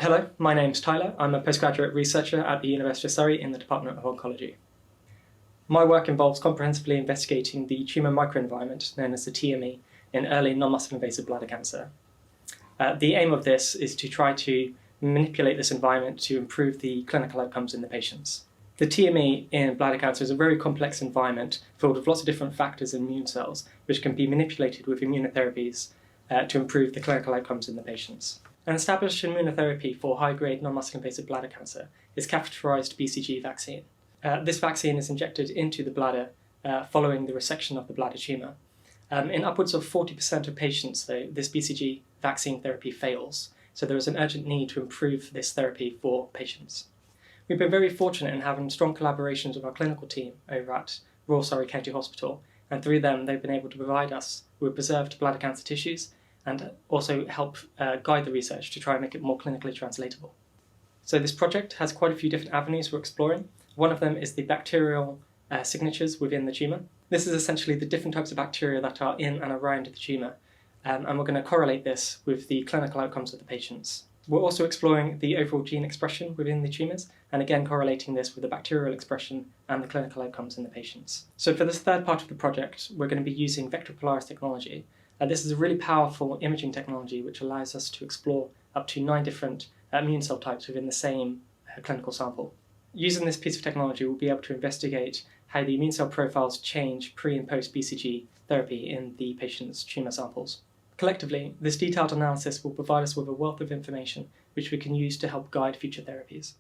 Hello, my name's Tyler. I'm a postgraduate researcher at the University of Surrey in the Department of Oncology. My work involves comprehensively investigating the tumour microenvironment, known as the TME, in early non-muscle invasive bladder cancer. The aim of this is to try to manipulate this environment to improve the clinical outcomes in the patients. The TME in bladder cancer is a very complex environment filled with lots of different factors and immune cells, which can be manipulated with immunotherapies to improve the clinical outcomes in the patients. An established immunotherapy for high-grade non-muscle invasive bladder cancer is catheterized BCG vaccine. This vaccine is injected into the bladder following the resection of the bladder tumour. In upwards of 40% of patients, though, this BCG vaccine therapy fails, so there is an urgent need to improve this therapy for patients. We've been very fortunate in having strong collaborations with our clinical team over at Royal Surrey County Hospital, and through them they've been able to provide us with preserved bladder cancer tissues and also help guide the research to try and make it more clinically translatable. So this project has quite a few different avenues we're exploring. One of them is the bacterial signatures within the tumour. This is essentially the different types of bacteria that are in and around the tumour, and we're going to correlate this with the clinical outcomes of the patients. We're also exploring the overall gene expression within the tumours, and again correlating this with the bacterial expression and the clinical outcomes in the patients. So for this third part of the project, we're going to be using vector Polaris technology. This is a really powerful imaging technology which allows us to explore up to 9 different immune cell types within the same clinical sample. Using this piece of technology, we'll be able to investigate how the immune cell profiles change pre and post BCG therapy in the patient's tumour samples. Collectively, this detailed analysis will provide us with a wealth of information which we can use to help guide future therapies.